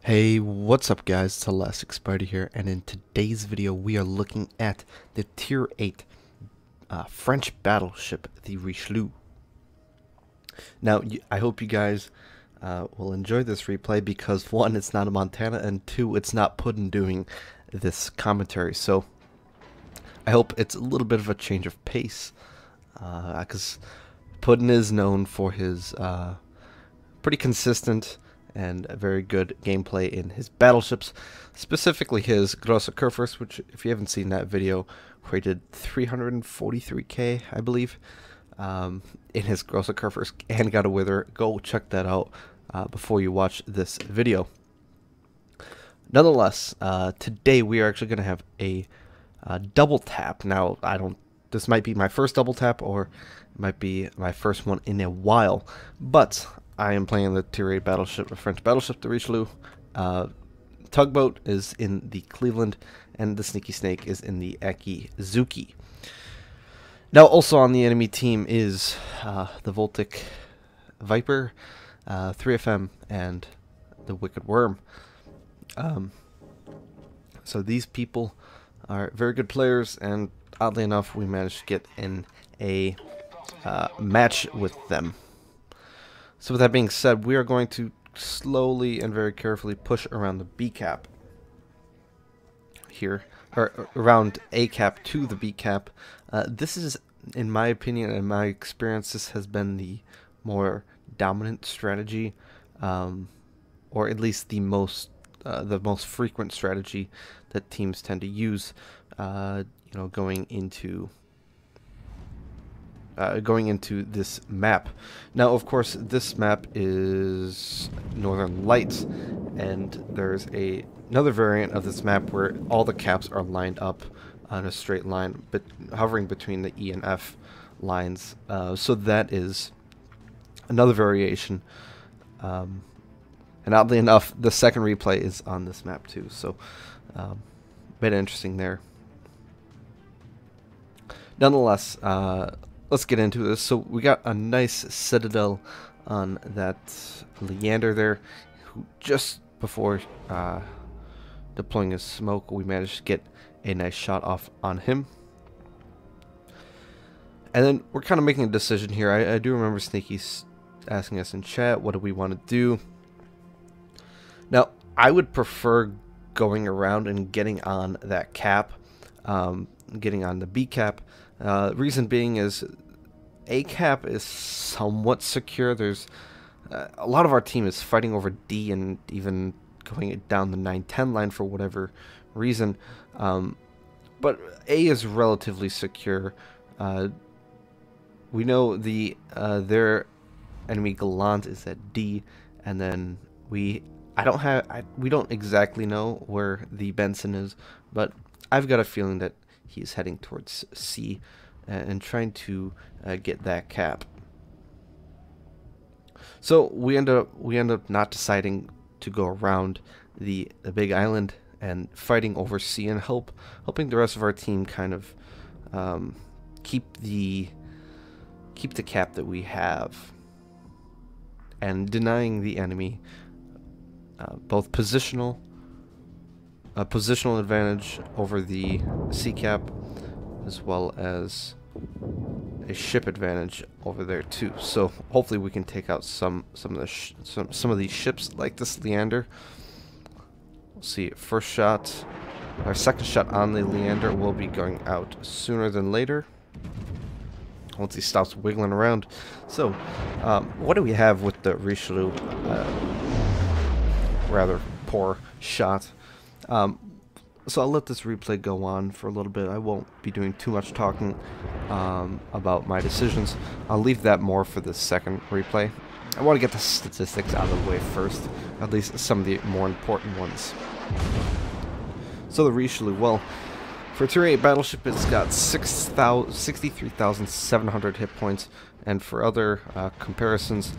Hey, what's up guys, it's Elasticspyder here, and in today's video we are looking at the Tier 8 French battleship, the Richelieu. Now, I hope you guys will enjoy this replay because one, it's not a Montana, and two, it's not Puddin doing this commentary, so I hope it's a little bit of a change of pace, because Puddin is known for his pretty consistent and a very good gameplay in his battleships, specifically his Grosse Kurfürst, which, if you haven't seen that video, rated 343k, I believe, in his Grosse Kurfürst, and got a wither. Go check that out before you watch this video. Nonetheless, today we are actually going to have a double tap. Now, this might be my first double tap, or it might be my first one in a while, but I am playing the Tier 8 battleship, a French battleship, the Richelieu. Tugboat is in the Cleveland, and the Sneaky Snake is in the Akizuki. Now, also on the enemy team is the Voltic Viper, 3FM, and the Wicked Worm. So these people are very good players, and oddly enough, we managed to get in a match with them. So with that being said, we are going to slowly and very carefully push around the B cap here, or around A cap to the B cap. This is, in my opinion and my experience, this has been the more dominant strategy, or at least the most frequent strategy that teams tend to use. Going into this map. Now, of course, this map is Northern Lights, and there's another variant of this map where all the caps are lined up on a straight line, but hovering between the E and F lines. So that is another variation. And oddly enough, the second replay is on this map too. So, bit interesting there. Nonetheless, let's get into this. So we got a nice citadel on that Leander there, who just before deploying his smoke, we managed to get a nice shot off on him. And then we're kind of making a decision here. I do remember Sneaky asking us in chat, what do we want to do? Now, I would prefer going around and getting on that cap, getting on the B cap. Reason being is A cap is somewhat secure. There's a lot of our team is fighting over D and even going down the 9-10 line for whatever reason. But A is relatively secure. We know their enemy Gallant is at D, and then we don't exactly know where the Benson is, but I've got a feeling that he's heading towards C and trying to get that cap. So we end up not deciding to go around the big island and fighting over C and helping the rest of our team kind of keep the cap that we have, and denying the enemy both positional advantage over the C cap, as well as a ship advantage over there too. So hopefully we can take out some of these ships like this Leander. We'll see. First shot, our second shot on the Leander will be going out sooner than later, once he stops wiggling around. So what do we have with the Richelieu? Rather poor shot. So I'll let this replay go on for a little bit. I won't be doing too much talking about my decisions. I'll leave that more for the second replay. I want to get the statistics out of the way first, at least some of the more important ones. So the Richelieu, well, for a Tier 8 battleship, it's got 63,700 hit points, and for other comparisons,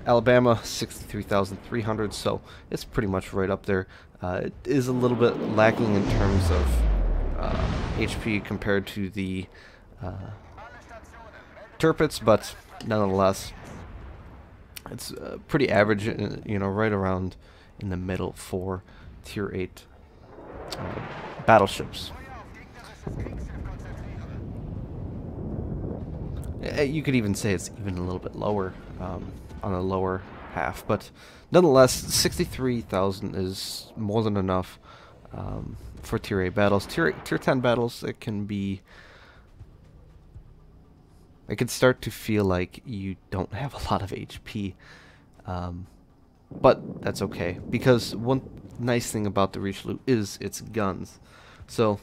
Alabama 63,300, so it's pretty much right up there. It is a little bit lacking in terms of HP compared to the Tirpitz, but nonetheless, it's pretty average, right around in the middle for tier 8 battleships. You could even say it's even a little bit lower, on the lower half, but nonetheless, 63,000 is more than enough for tier 8 battles. Tier 10 battles, it can start to feel like you don't have a lot of HP, but that's okay, because one nice thing about the Richelieu is its guns. So,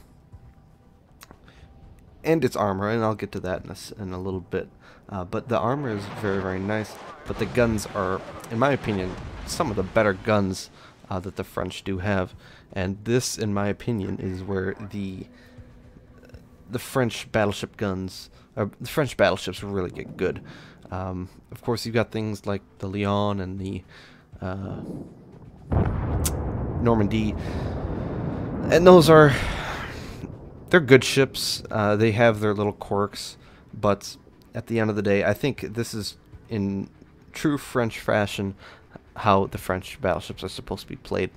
and its armor, and I'll get to that in a little bit. But the armor is very, very nice. But the guns are, in my opinion, some of the better guns that the French do have. And this, in my opinion, is where the French battleship guns, or the French battleships really get good. Of course, you've got things like the Lyon and the Normandy, and those are... they're good ships. They have their little quirks, but at the end of the day, I think this is, in true French fashion, how the French battleships are supposed to be played.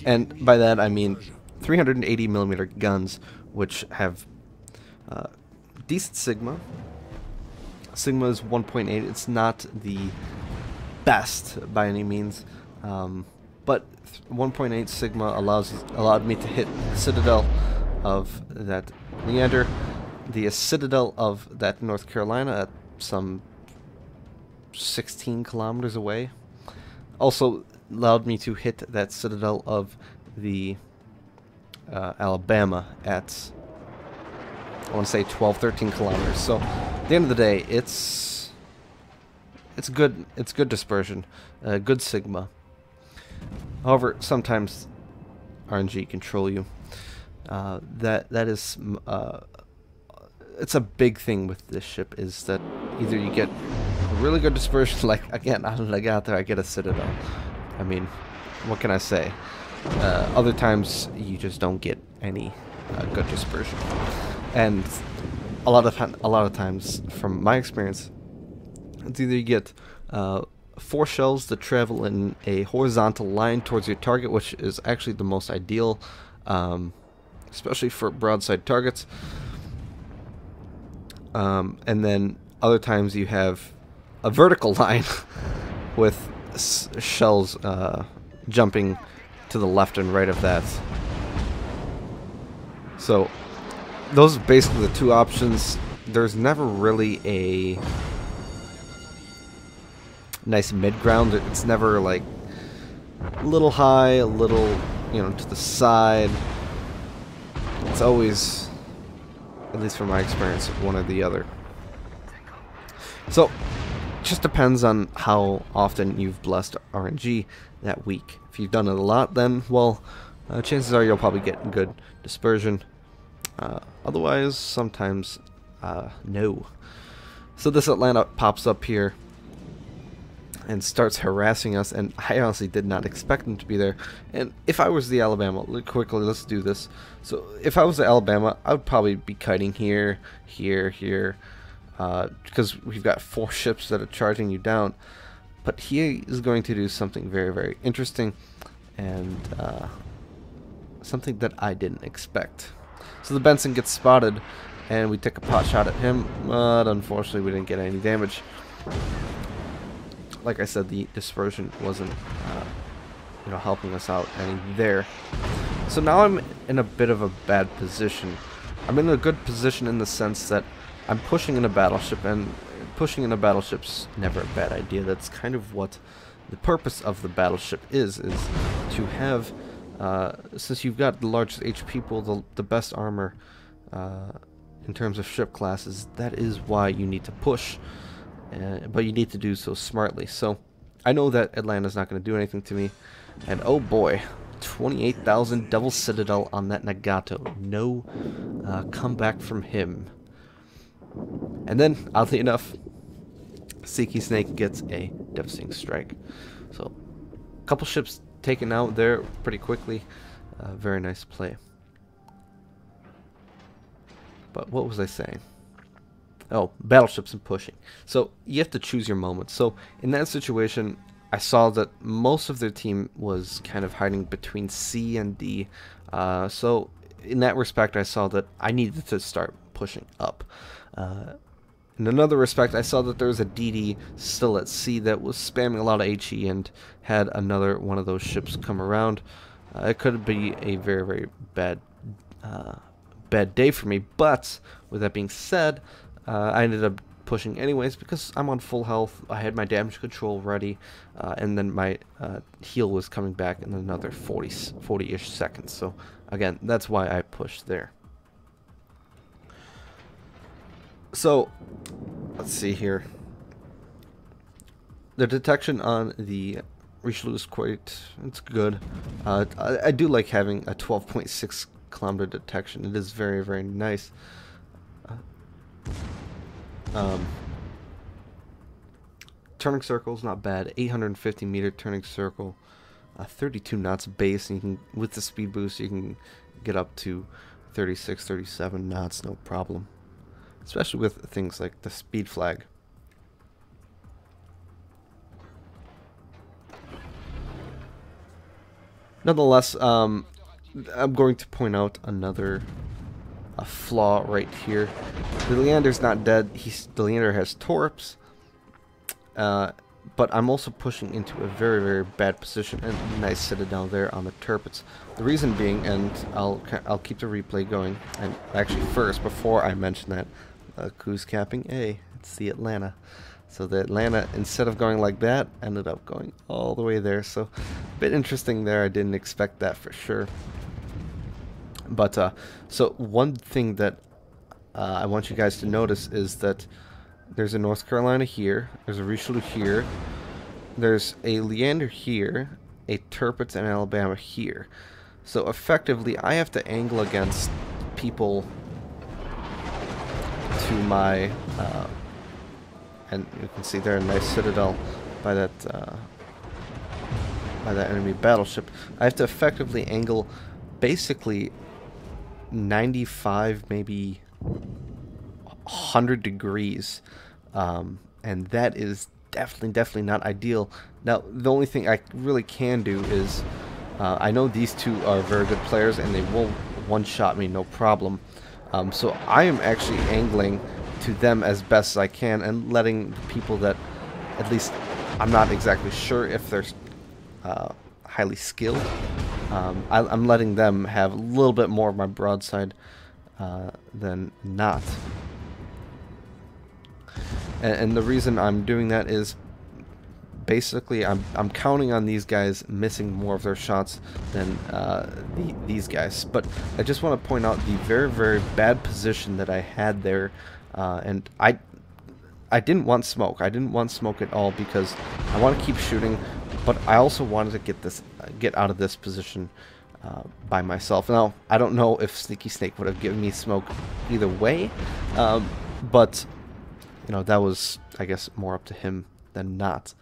And by that, I mean 380mm guns, which have decent Sigma. Sigma is 1.8. It's not the best by any means, but 1.8 Sigma allowed me to hit the citadel of that Leander, the citadel of that North Carolina at some 16 kilometers away. Also allowed me to hit that citadel of the Alabama at, I want to say, 12-13 kilometers. So at the end of the day, it's good. It's good dispersion, good Sigma. However, sometimes RNG control you. That is it's a big thing with this ship, is that either you get a really good dispersion, like again on Legato, I get a citadel. I mean, what can I say? Other times you just don't get any good dispersion, and a lot of times, from my experience, it's either you get 4 shells that travel in a horizontal line towards your target, which is actually the most ideal, especially for broadside targets. And then other times you have a vertical line with shells jumping to the left and right of that. So those are basically the two options. There's never really a nice mid-ground. It's never like a little high, a little, you know, to the side. It's always, at least from my experience, one or the other. So it just depends on how often you've blessed RNG that week. If you've done it a lot, then, well, chances are you'll probably get good dispersion. Otherwise, sometimes, no. So this Atlanta pops up here and starts harassing us, and I honestly did not expect them to be there. And if I was the Alabama, quickly, let's do this. So if I was the Alabama, I would probably be kiting here, here, here, because we've got 4 ships that are charging you down. But he is going to do something very, very interesting, and something that I didn't expect. So the Benson gets spotted, and we take a pot shot at him, but unfortunately we didn't get any damage. Like I said, the dispersion wasn't, you know, helping us out any there. So now I'm in a bit of a bad position. I'm in a good position in the sense that I'm pushing in a battleship, and pushing in a battleship's never a bad idea. That's kind of what the purpose of the battleship is to have, since you've got the largest HP pool, the best armor in terms of ship classes, that is why you need to push. But you need to do so smartly. So I know that Atlanta's not going to do anything to me, and oh boy, 28,000 double citadel on that Nagato. No comeback from him. And then, oddly enough, Seeky Snake gets a devastating strike. So a couple ships taken out there pretty quickly. Very nice play. But what was I saying? Oh, battleships and pushing. So you have to choose your moments. So in that situation, I saw that most of their team was kind of hiding between C and D. So in that respect, I saw that I needed to start pushing up. In another respect, I saw that there was a DD still at C that was spamming a lot of HE and had another one of those ships come around. It could be a very, very bad day for me, but with that being said, I ended up pushing anyways because I'm on full health. I had my damage control ready, and then my heal was coming back in another 40-ish seconds. So again, that's why I pushed there. So let's see here. The detection on the Richelieu is it's good. I do like having a 12.6 kilometer detection. It is very, very nice. Turning circle is not bad. 850 meter turning circle, 32 knots base, and you can, with the speed boost, you can get up to 36, 37 knots, no problem. Especially with things like the speed flag. Nonetheless, I'm going to point out another flaw right here. The Leander's not dead. The Leander has torps, but I'm also pushing into a very, very bad position and a nice citadel there on the turrets. The reason being, and I'll keep the replay going. And actually, first, before I mention that, who's capping A? It's the Atlanta. So the Atlanta, instead of going like that, ended up going all the way there. So a bit interesting there. I didn't expect that for sure. But so one thing that I want you guys to notice is that there's a North Carolina here, there's a Richelieu here, there's a Leander here, a Tirpitz and Alabama here. So effectively, I have to angle against people to my, and you can see there a nice citadel by that enemy battleship. I have to effectively angle basically 95, maybe 100 degrees, and that is definitely not ideal. Now, the only thing I really can do is, I know these two are very good players and they will one-shot me no problem. So I am actually angling to them as best as I can and letting the people that, at least I'm not exactly sure if they're highly skilled, I'm letting them have a little bit more of my broadside than not. And the reason I'm doing that is basically I'm counting on these guys missing more of their shots than these guys. But I just want to point out the very, very bad position that I had there, and I didn't want smoke. I didn't want smoke at all because I want to keep shooting, but I also wanted to get out of this position by myself. Now, I don't know if Sneaky Snake would have given me smoke either way, but you know, that was, I guess, more up to him than not.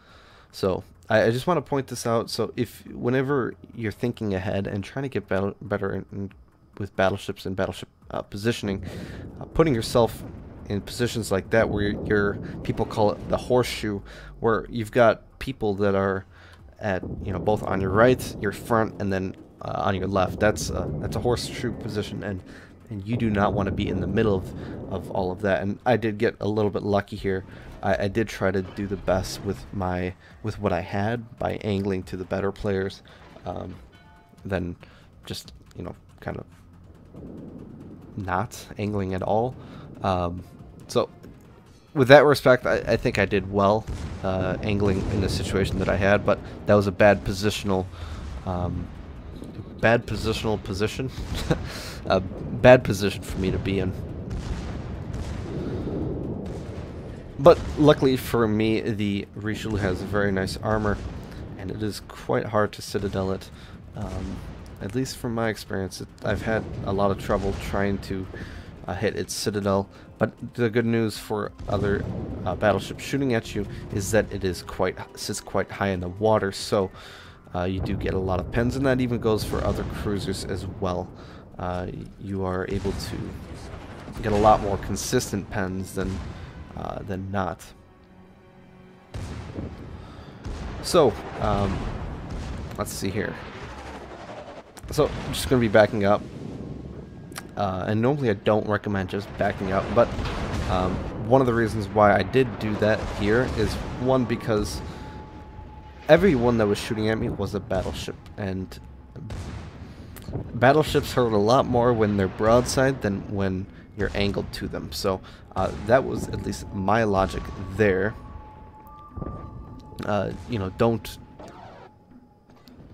So I just want to point this out. So whenever you're thinking ahead and trying to get better with battleships and battleship positioning, putting yourself in positions like that where people call it the horseshoe, where you've got people that are at, you know, both on your right, your front, and then on your left. That's a horseshoe position, and you do not want to be in the middle of all of that. And I did get a little bit lucky here. I did try to do the best with what I had by angling to the better players, than just, you know, kind of not angling at all. So with that respect, I think I did well angling in the situation that I had, but that was a bad positional position. A bad position for me to be in. But luckily for me, the Richelieu has very nice armor, and it is quite hard to citadel it. At least from my experience, I've had a lot of trouble trying to hit its citadel. But the good news for other battleships shooting at you is that it sits quite high in the water, so you do get a lot of pens, and that even goes for other cruisers as well. You are able to get a lot more consistent pens than not. So, let's see here. So, I'm just going to be backing up. And normally I don't recommend just backing up, but one of the reasons why I did do that here is, one, because everyone that was shooting at me was a battleship, and battleships hurt a lot more when they're broadside than when you're angled to them. So that was at least my logic there. You know,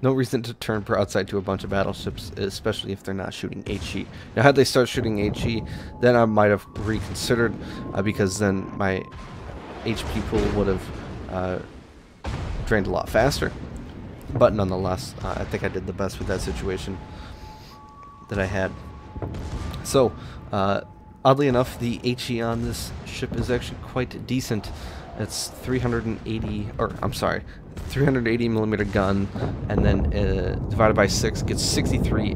no reason to turn broadside to a bunch of battleships, especially if they're not shooting HE. Now, had they start shooting HE, then I might have reconsidered, because then my HP pool would have drained a lot faster. But nonetheless, I think I did the best with that situation that I had. So, oddly enough, the HE on this ship is actually quite decent. It's 380 millimeter gun, and then divided by 6 gets 63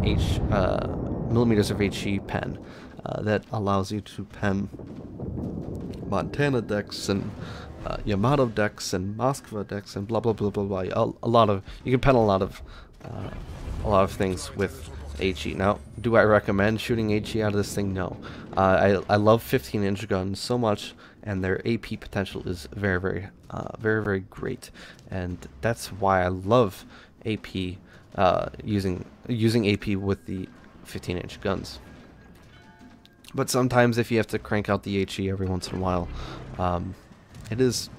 millimeters of HE pen. That allows you to pen Montana decks and Yamato decks and Moskva decks and blah blah blah blah blah. A lot of, you can pen a lot of things with HE. Now, do I recommend shooting HE out of this thing? No. I love 15-inch guns so much, and their AP potential is very great, and that's why I love AP, using AP with the 15-inch guns. But sometimes, if you have to crank out the HE every once in a while, it is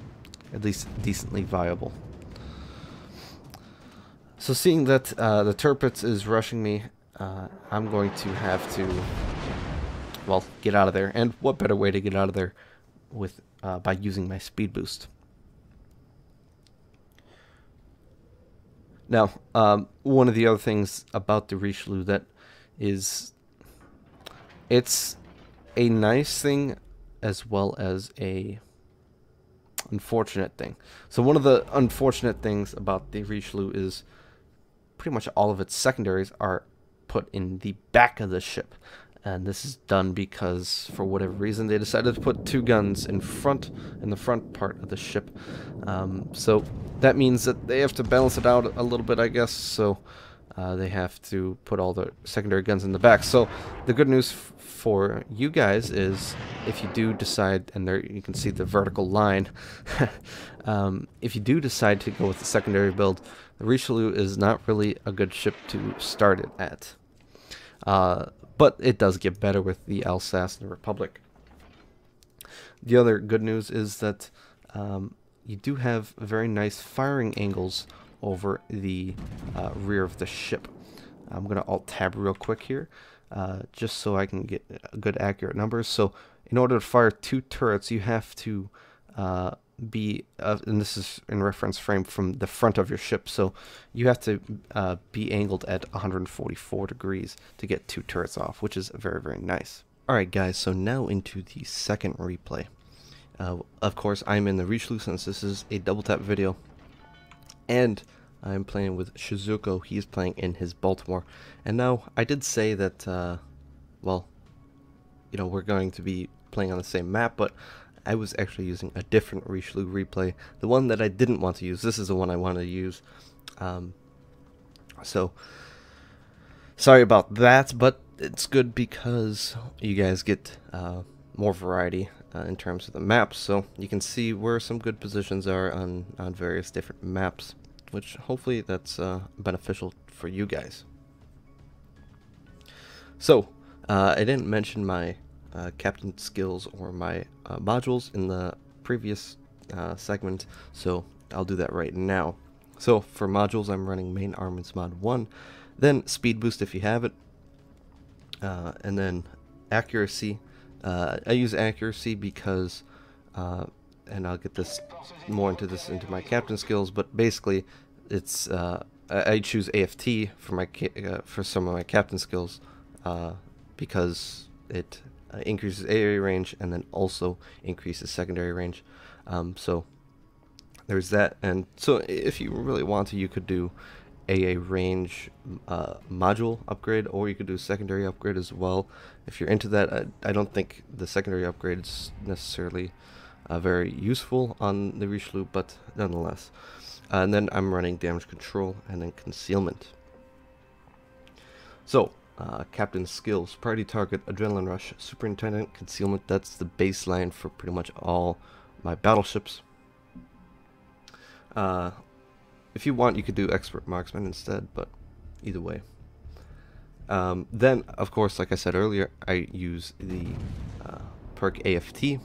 at least decently viable. So, seeing that the Tirpitz is rushing me, I'm going to have to, well, get out of there. And what better way to get out of there with by using my speed boost. Now, one of the other things about the Richelieu that is, it's a nice thing as well as a unfortunate thing. So one of the unfortunate things about the Richelieu is pretty much all of its secondaries are put in the back of the ship. And this is done because, for whatever reason, they decided to put 2 guns in the front part of the ship. So that means that they have to balance it out a little bit, I guess. So they have to put all the secondary guns in the back. So the good news for you guys is, if you do decide, and there you can see the vertical line, if you do decide to go with the secondary build, the Richelieu is not really a good ship to start it at. But it does get better with the Alsace and the Republic. The other good news is that you do have very nice firing angles over the rear of the ship. I'm going to Alt-Tab real quick here, just so I can get good accurate numbers. So in order to fire 2 turrets, you have to be, and this is in reference frame from the front of your ship, so you have to be angled at 144 degrees to get 2 turrets off, which is very nice. Alright guys, so now into the second replay. Of course, I'm in the Richelieu since this is a double tap video, and I'm playing with Shizuko. He's playing in his Baltimore. And now, I did say that, well, you know, we're going to be playing on the same map, but I was actually using a different Richelieu replay. The one that I didn't want to use. This is the one I wanted to use. So, sorry about that, but it's good because you guys get more variety in terms of the maps. So, you can see where some good positions are on various different maps, which hopefully that's beneficial for you guys. So, I didn't mention my captain skills or my modules in the previous segment, so I'll do that right now. So for modules, I'm running main armaments mod 1, then speed boost if you have it, and then accuracy. I use accuracy because, and I'll get this more into my captain skills, but basically it's I choose AFT for my for some of my captain skills because it increases area range and then also increases secondary range. So there's that. And so if you really want to, you could do AA range module upgrade, or you could do secondary upgrade as well if you're into that. I don't think the secondary upgrade is necessarily very useful on the Richelieu, but nonetheless. And then I'm running damage control and then concealment. So, Captain skills, priority target, adrenaline rush, superintendent, concealment. That's the baseline for pretty much all my battleships. If you want, you could do expert marksman instead, but either way. Then, of course, like I said earlier, I use the perk AFT.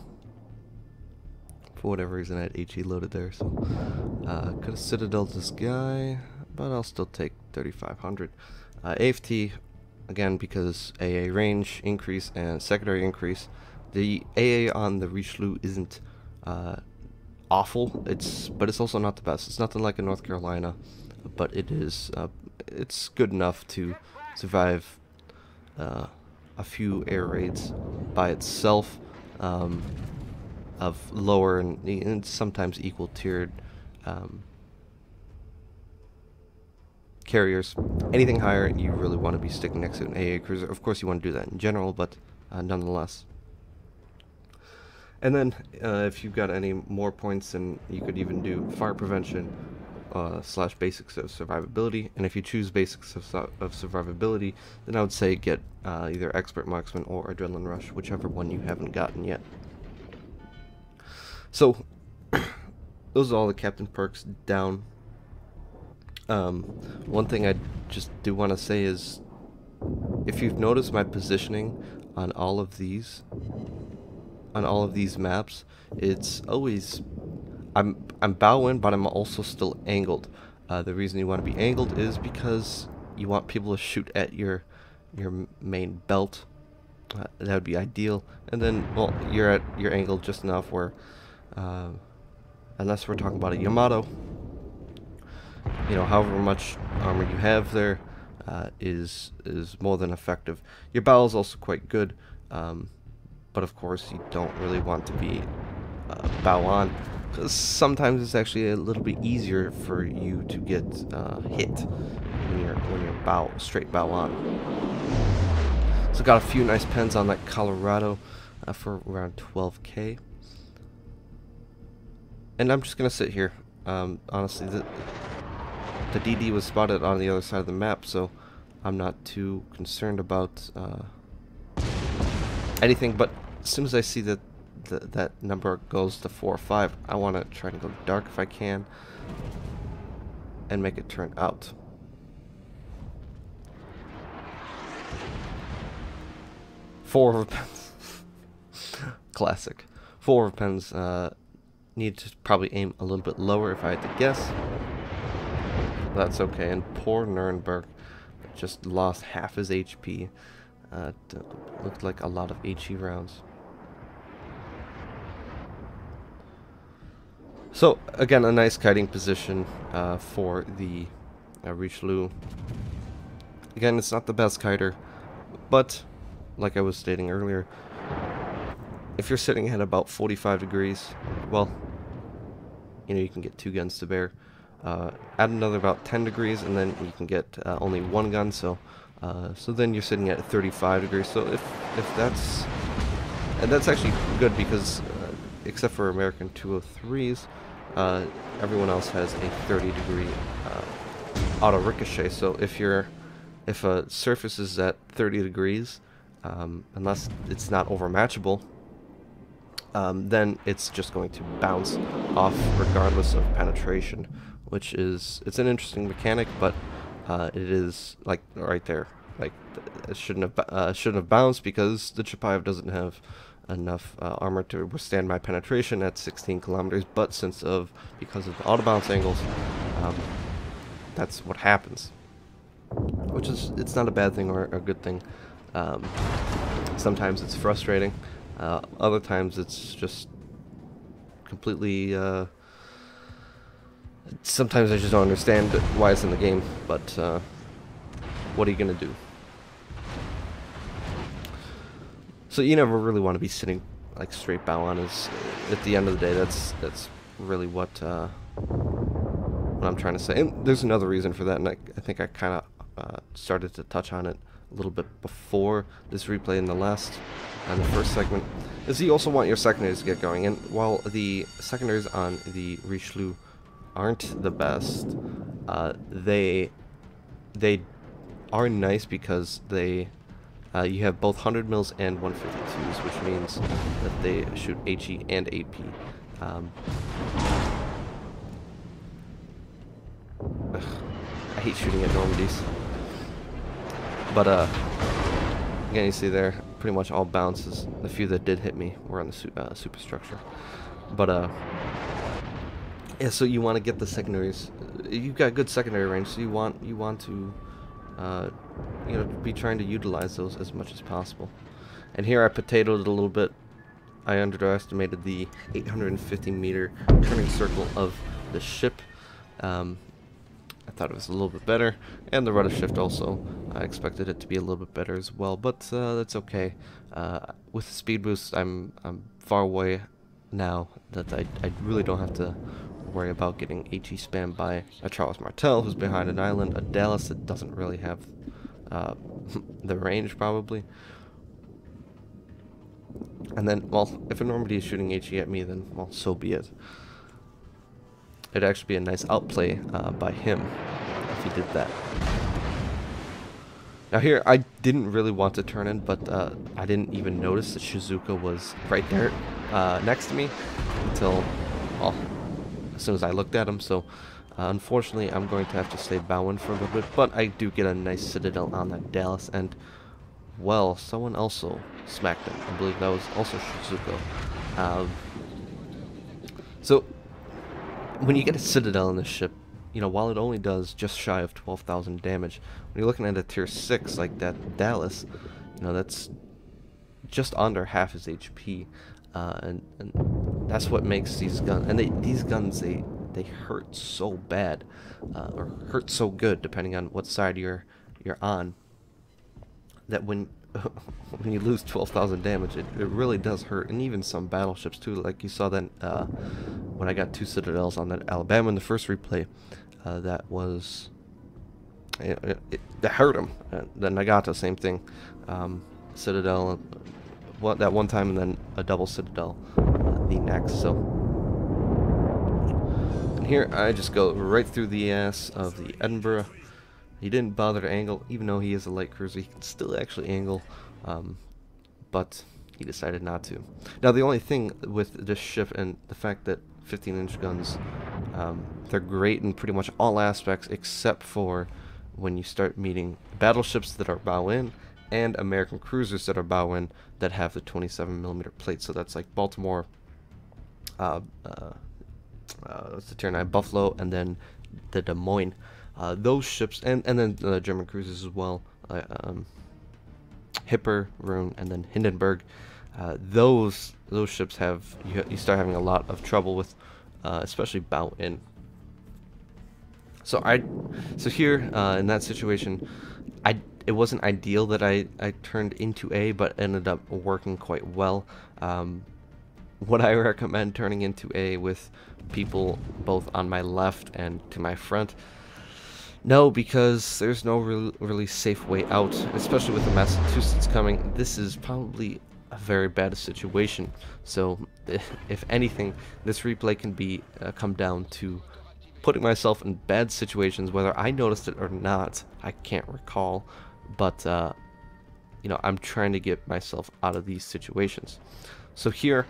For whatever reason, I had HE loaded there, so could have citadel this guy, but I'll still take 3,500. AFT, again, because AA range increase and secondary increase. The AA on the Richelieu isn't awful, but it's also not the best. It's nothing like a North Carolina, but it is it's good enough to survive a few air raids by itself, of lower and sometimes equal tiered carriers. Anything higher, you really want to be sticking next to an AA cruiser. Of course, you want to do that in general, but nonetheless. And then, if you've got any more points, then you could even do fire prevention / basics of survivability. And if you choose basics of survivability, then I would say get either expert marksman or adrenaline rush, whichever one you haven't gotten yet. So, those are all the captain perks down. One thing I just do want to say is, if you've noticed my positioning on all of these maps, it's always I'm bow in, but I'm also still angled. The reason you want to be angled is because you want people to shoot at your main belt. That would be ideal. And then, well, you're angled just enough where, unless we're talking about a Yamato, you know, however much armor you have there is more than effective. Your bow is also quite good, but of course you don't really want to be bow on, because sometimes it's actually a little bit easier for you to get hit when you're straight bow on. So got a few nice pens on that Colorado for around 12k. And I'm just gonna sit here. Honestly, the DD was spotted on the other side of the map, so I'm not too concerned about anything. But as soon as I see that that number goes to 4 or 5, I want to try to go dark if I can and make it turn out. Four of pens. Classic. 4 of pens. Need to probably aim a little bit lower if I had to guess. That's okay. And poor Nuremberg just lost half his HP. Looked like a lot of HE rounds. So again, a nice kiting position for the Richelieu. Again, it's not the best kiter, but like I was stating earlier, if you're sitting at about 45 degrees, well, you know, you can get 2 guns to bear. Add another about 10 degrees, and then you can get only 1 gun. So then you're sitting at 35 degrees. So if that's actually good, because except for American 203s, everyone else has a 30-degree auto ricochet. So if a surface is at 30 degrees, unless it's not overmatchable, then it's just going to bounce off regardless of penetration, which it's an interesting mechanic, but it is like right there, like it shouldn't have bounced, because the Chapayev doesn't have enough armor to withstand my penetration at 16 kilometers. But because of the auto bounce angles, that's what happens, which it's not a bad thing or a good thing. Sometimes it's frustrating. Other times it's just completely, sometimes I just don't understand why it's in the game, but what are you going to do? So you never really want to be sitting like straight bow on. At the end of the day, that's really what I'm trying to say. And there's another reason for that, and I think I kind of started to touch on it a little bit before this replay in the first segment, is you also want your secondaries to get going. And while the secondaries on the Richelieu aren't the best, they are nice because they you have both 100 mils and 152s, which means that they shoot HE and AP. I hate shooting at Normandies. But again, you see there, pretty much all bounces. The few that did hit me were on the superstructure. But yeah, so you want to get the secondaries. You've got good secondary range, so you want to you know, be trying to utilize those as much as possible. And here I potatoed it a little bit. I underestimated the 850 meter turning circle of the ship. I thought it was a little bit better, and the rudder shift also. I expected it to be a little bit better as well, but that's okay. With the speed boost, I'm far away now that I really don't have to worry about getting HE spammed by a Charles Martel who's behind an island, a Dallas that doesn't really have the range probably. And then, well, if a Normandy is shooting HE at me, then, well, so be it. It'd actually be a nice outplay by him if he did that. Now here, I didn't really want to turn in, but I didn't even notice that Shizuka was right there next to me until, well, as soon as I looked at him. So unfortunately, I'm going to have to stay bowing for a little bit, but I do get a nice citadel on that Dallas, and, well, someone also smacked him. I believe that was also Shizuka. So when you get a citadel in this ship, you know, while it only does just shy of 12,000 damage, when you're looking at a tier 6 like that Dallas, you know, that's just under half his HP, and that's what makes these guns, and these guns, they hurt so bad, or hurt so good, depending on what side you're on, that when when you lose 12,000 damage, it really does hurt. And even some battleships too, like you saw that when I got 2 citadels on that Alabama in the first replay, that was that hurt him. The Nagata, same thing, citadel that one time, and then a double citadel the next. So and here I just go right through the ass of the Edinburgh. He didn't bother to angle, even though he is a light cruiser. He can still actually angle, but he decided not to. Now, the only thing with this ship and the fact that 15-inch guns, they're great in pretty much all aspects except for when you start meeting battleships that are bow-in and American cruisers that are bow-in that have the 27mm plate. So that's like Baltimore, what's the tier 9, Buffalo, and then the Des Moines. Those ships, and then the German cruisers as well, Hipper, Rune, and then Hindenburg. Those ships have you start having a lot of trouble with, especially bow in. So here in that situation, it wasn't ideal that I turned into A, but ended up working quite well. Would I recommend turning into A with people both on my left and to my front? No, because there's no really safe way out, especially with the Massachusetts coming. This is probably a very bad situation. So, if anything, this replay can be come down to putting myself in bad situations, whether I noticed it or not. I can't recall, but you know, I'm trying to get myself out of these situations. So here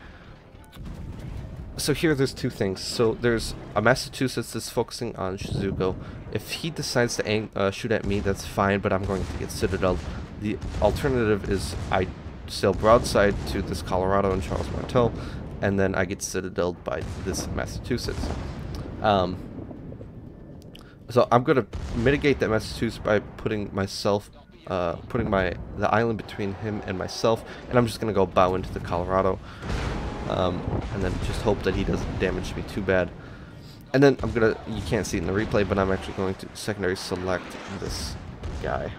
there's 2 things. So there's a Massachusetts that's focusing on Shizuko. If he decides to shoot at me, that's fine, but I'm going to get citadel. The alternative is I sail broadside to this Colorado and Charles Martel, and then I get citadeled by this Massachusetts. So I'm going to mitigate that Massachusetts by putting myself, the island between him and myself, and I'm just going to go bow into the Colorado. And then just hope that he doesn't damage me too bad. And then I'm gonna, you can't see it in the replay, but I'm actually going to secondary select this guy.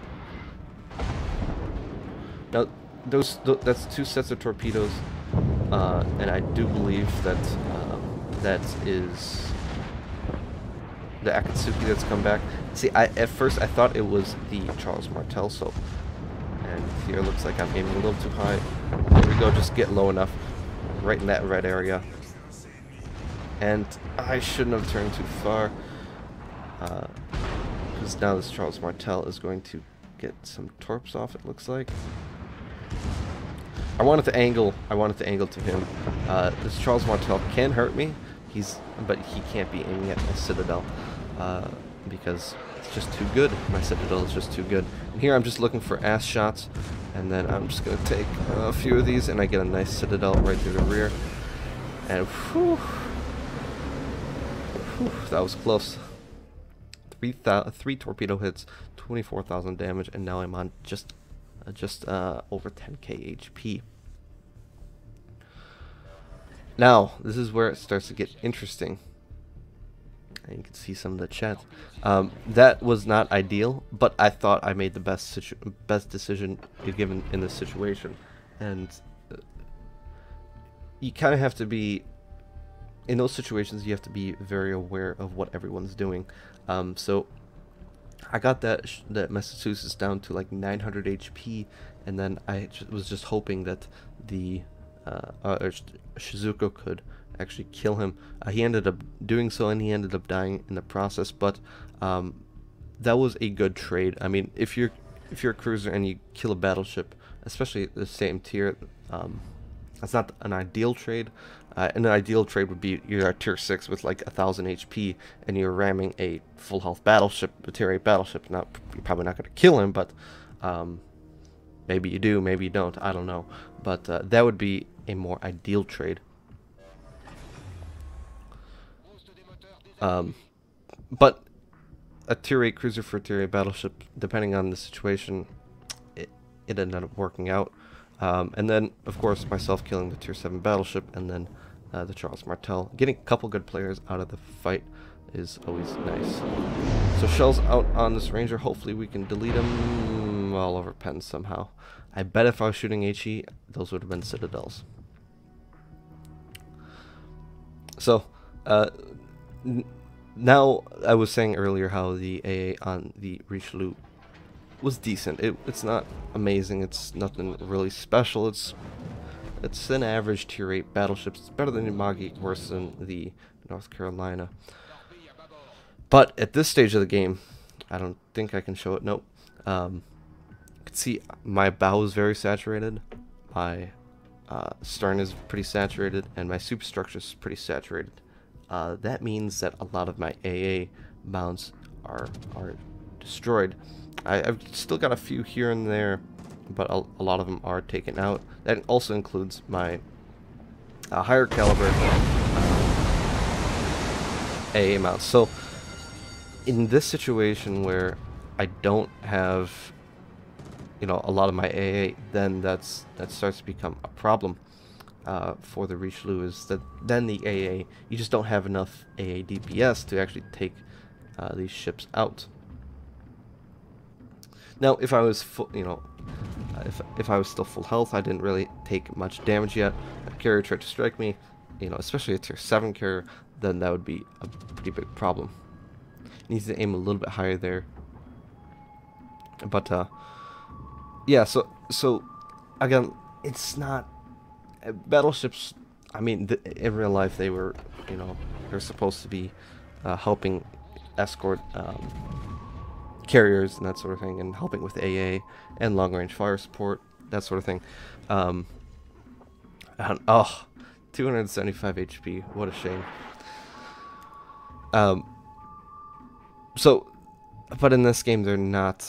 Now, that's 2 sets of torpedoes, and I do believe that that is the Akatsuki that's come back. See, at first I thought it was the Charles Martel, so, and here it looks like I'm aiming a little too high. There we go, just get low enough. Right in that red area. And I shouldn't have turned too far. Because now this Charles Martel is going to get some torps off, it looks like. I wanted to angle to him. This Charles Martel can hurt me. But he can't be aiming at my Citadel. Because it's just too good. My Citadel is just too good. And here I'm just looking for ass shots. And then I'm just going to take a few of these and I get a nice Citadel right through the rear. And whew, that was close. 3 torpedo hits, 24,000 damage, and now I'm on just over 10k HP. Now, this is where it starts to get interesting. And you can see some of the chat. That was not ideal, but I thought I made the best decision given in this situation. And you kind of have to be, in those situations, you have to be very aware of what everyone's doing. So I got that Massachusetts down to like 900 HP, and then I was just hoping that the Shizuko could actually kill him. He ended up doing so, and he ended up dying in the process. But that was a good trade. I mean, if you're a cruiser and you kill a battleship, especially the same tier, that's not an ideal trade. An ideal trade would be you're at tier 6 with like 1000 HP and you're ramming a full health battleship, a tier 8 battleship. Now, you're probably not going to kill him, but maybe you do, maybe you don't, I don't know. But that would be a more ideal trade. But a tier 8 cruiser for a tier 8 battleship, depending on the situation, it ended up working out. And then, of course, myself killing the tier 7 battleship, and then the Charles Martel. Getting a couple good players out of the fight is always nice. So shells out on this Ranger. Hopefully we can delete them all over pens somehow. I bet if I was shooting HE, those would have been Citadels. So, now, I was saying earlier how the AA on the Richelieu was decent. It's not amazing. It's nothing really special. It's an average tier 8 battleship. It's better than the Imagi, worse than the North Carolina. But at this stage of the game, I don't think I can show it. Nope. You can see my bow is very saturated. My stern is pretty saturated, and my superstructure is pretty saturated. That means that a lot of my AA mounts are destroyed. I've still got a few here and there, but a lot of them are taken out. That also includes my higher caliber AA mounts. So in this situation where I don't have, you know, a lot of my AA, then that starts to become a problem for the Richelieu. Is that then the AA, you just don't have enough AA DPS to actually take these ships out. Now, if I was full, you know, if I was still full health, I didn't really take much damage yet. A carrier tried to strike me, you know, especially a tier 7 carrier, then that would be a pretty big problem. Needs to aim a little bit higher there. But yeah, so again, it's not battleships. I mean, in real life, they were, you know, they're supposed to be helping escort carriers and that sort of thing, and helping with AA and long-range fire support, that sort of thing. And, oh, 275 HP. What a shame. So, but in this game, they're not.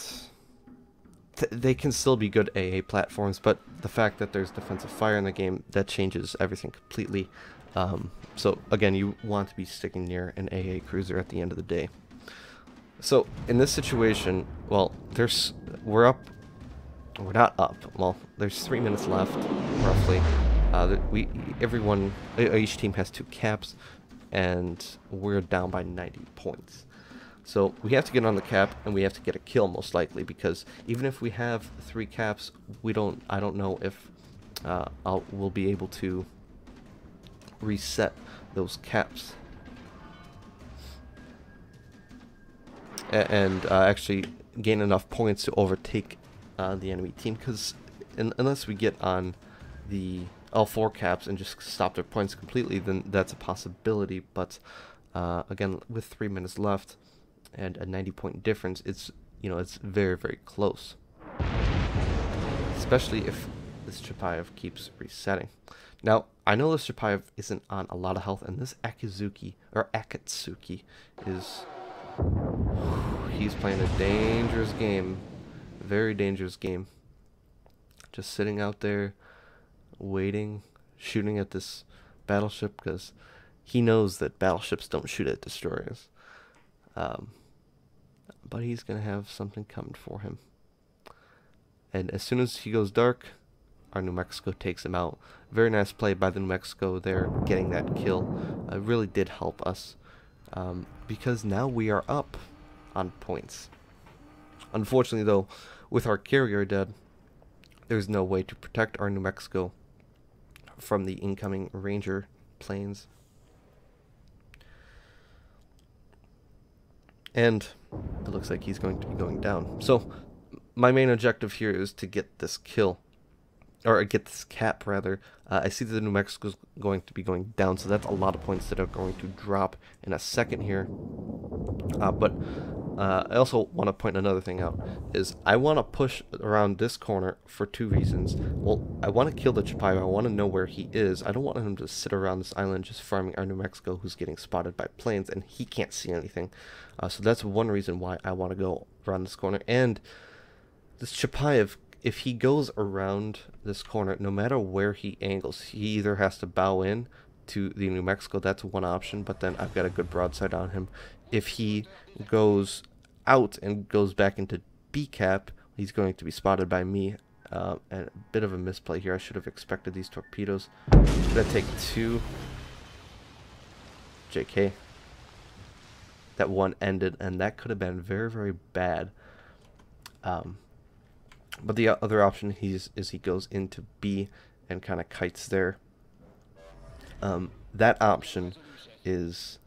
They can still be good AA platforms, but the fact that there's defensive fire in the game, that changes everything completely. So again, you want to be sticking near an AA cruiser at the end of the day. So in this situation, well, we're not up. Well, there's 3 minutes left, roughly. Each team has 2 caps, and we're down by 90 points. So we have to get on the cap, and we have to get a kill most likely, because even if we have 3 caps, I don't know if we'll be able to reset those caps and actually gain enough points to overtake the enemy team, because unless we get on the all 4 caps and just stop their points completely, then that's a possibility. But again, with 3 minutes left and a 90-point difference, it's it's very, very close. Especially if this Chapiev keeps resetting. Now, I know this Chapiev isn't on a lot of health, and this Akatsuki is... He's playing a dangerous game. Very dangerous game. Just sitting out there, waiting, shooting at this battleship, because he knows that battleships don't shoot at destroyers. But he's going to have something coming for him. And as soon as he goes dark, our New Mexico takes him out. Very nice play by the New Mexico there, getting that kill. It really did help us, because now we are up on points. Unfortunately, though, with our carrier dead, there's no way to protect our New Mexico from the incoming Ranger planes. And it looks like he's going to be going down. So my main objective here is to get this kill, or get this cap rather. I see that the New Mexico's going to be going down, so that's a lot of points that are going to drop in a second here. But I also want to point another thing out, is I want to push around this corner for 2 reasons. Well, I want to kill the Chapiev. I want to know where he is. I don't want him to sit around this island just farming our New Mexico, who's getting spotted by planes, and he can't see anything. So that's one reason why I want to go around this corner. And this Chapiev, if he goes around this corner, no matter where he angles, he either has to bow in to the New Mexico. That's one option, but then I've got a good broadside on him. If he goes out and goes back into B cap, he's going to be spotted by me. And a bit of a misplay here. I should have expected these torpedoes. Gonna take 2. JK. That one ended, and that could have been very, very bad. But the other option is he goes into B and kind of kites there. That option is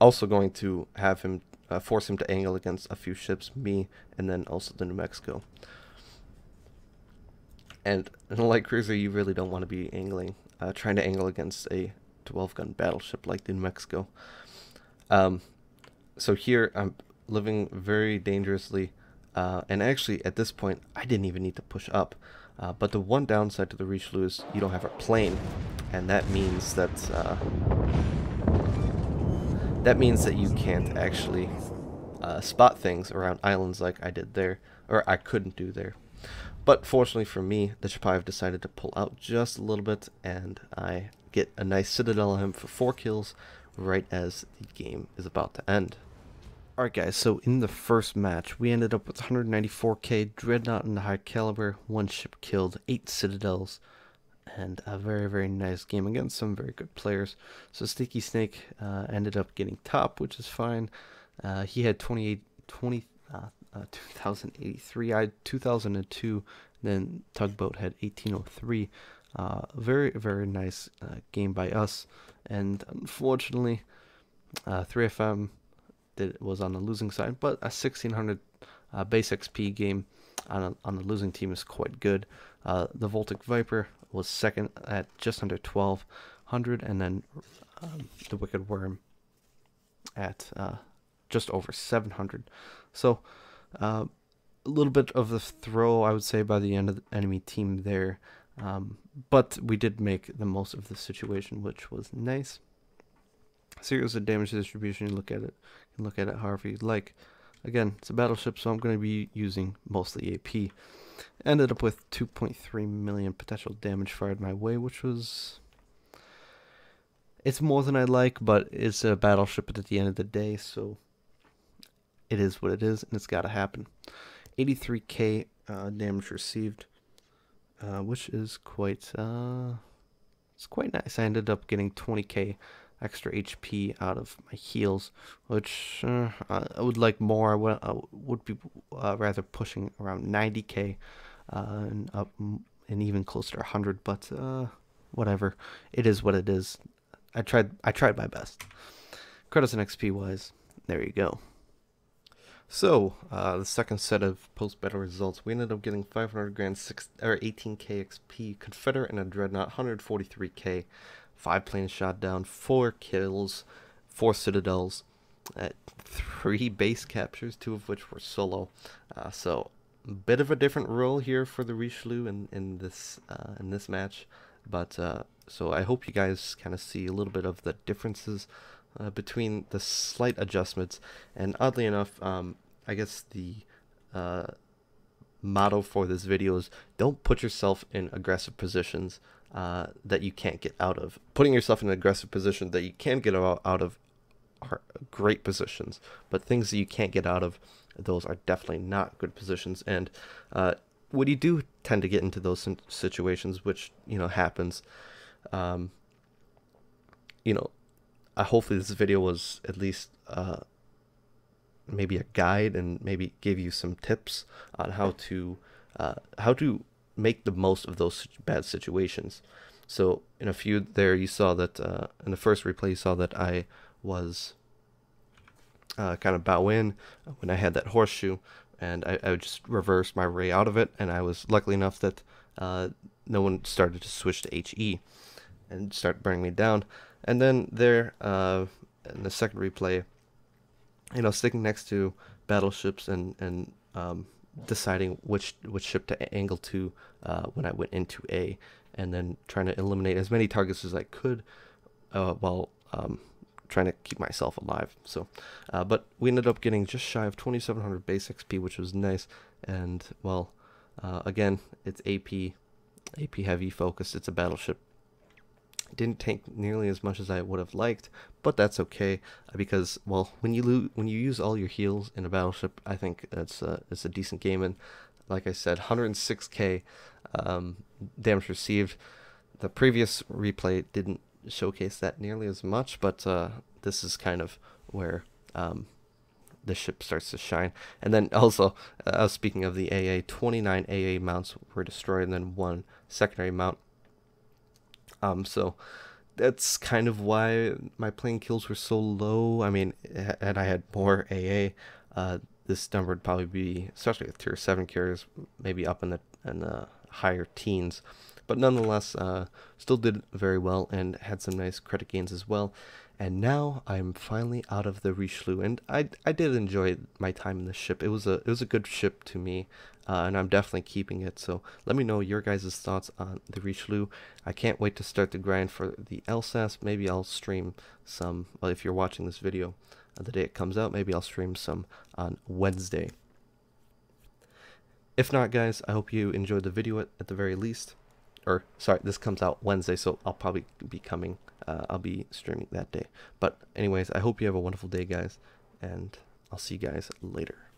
also going to have him force him to angle against a few ships, me, and then also the New Mexico. And in a light cruiser, you really don't want to be angling, trying to angle against a 12-gun battleship like the New Mexico. So here I'm living very dangerously. And actually, at this point, I didn't even need to push up. But the one downside to the Richelieu is you don't have a plane, and that means that you can't actually spot things around islands like I did there, or I couldn't do there. But fortunately for me, the Chapiev decided to pull out just a little bit, and I get a nice citadel on him for 4 kills right as the game is about to end. Alright guys, so in the first match, we ended up with 194k, Dreadnought in the high caliber, 1 ship killed, 8 citadels, and a very, very nice game against some very good players. So Sticky Snake ended up getting top, which is fine. He had 2083, I had 2002, then Tugboat had 1803. Very, very nice game by us, and unfortunately, 3FM was on the losing side, but a 1600 base XP game on the losing team is quite good. The Voltic Viper was second at just under 1200, and then the Wicked Worm at just over 700. So a little bit of the throw, I would say, by the end of the enemy team there, but we did make the most of the situation, which was nice. So here's the damage distribution. You look at it. You can look at it however you'd like. Again, it's a battleship, so I'm going to be using mostly AP. Ended up with 2.3 million potential damage fired my way, which was... It's more than I like, but it's a battleship at the end of the day, so it is what it is, and it's got to happen. 83k damage received, which is quite it's quite nice. I ended up getting 20k extra HP out of my heals, which I would like more. I would be rather pushing around 90k and up, and even closer to 100. But whatever, it is what it is. I tried my best. Credits and XP wise, there you go. So, the second set of post-battle results, we ended up getting 500 grand, 18k XP, Confederate and a Dreadnought, 143k, 5 planes shot down, 4 kills, 4 citadels, 3 base captures, 2 of which were solo. So, a bit of a different role here for the Richelieu in this match, but so I hope you guys kind of see a little bit of the differences between the slight adjustments. And oddly enough, I guess the motto for this video is don't put yourself in aggressive positions that you can't get out of. Putting yourself in an aggressive position that you can get out of are great positions, but things that you can't get out of, those are definitely not good positions. And when you do tend to get into those situations, which happens, hopefully this video was at least maybe a guide and maybe give you some tips on how to make the most of those bad situations. So in a few there, you saw that in the first replay, you saw that I was kind of bow in when I had that horseshoe, and I would just reverse my way out of it, and I was lucky enough that no one started to switch to HE and start burning me down. And then there, in the second replay, sticking next to battleships and deciding which ship to angle to when I went into A, and then trying to eliminate as many targets as I could while trying to keep myself alive. So, but we ended up getting just shy of 2,700 base XP, which was nice. And well, again, it's AP heavy focused. It's a battleship. Didn't tank nearly as much as I would have liked, but that's okay because, well, when you use all your heals in a battleship, I think it's a decent game. And like I said, 106k damage received. The previous replay didn't showcase that nearly as much, but this is kind of where the ship starts to shine. And then also, speaking of the AA, 29 AA mounts were destroyed, and then 1 secondary mount. So that's kind of why my plane kills were so low. I mean, and I had more AA, this number would probably be, especially with tier 7 carriers, maybe up in the higher teens. But nonetheless, still did very well and had some nice credit gains as well. And now I'm finally out of the Richelieu, and I did enjoy my time in this ship. It was a good ship to me, and I'm definitely keeping it. So let me know your guys' thoughts on the Richelieu. I can't wait to start the grind for the LSAS. Maybe I'll stream some, well, if you're watching this video the day it comes out, maybe I'll stream some on Wednesday. If not, guys, I hope you enjoyed the video at the very least. Or sorry, this comes out Wednesday, so I'll probably be coming. I'll be streaming that day. But anyways, I hope you have a wonderful day, guys, and I'll see you guys later.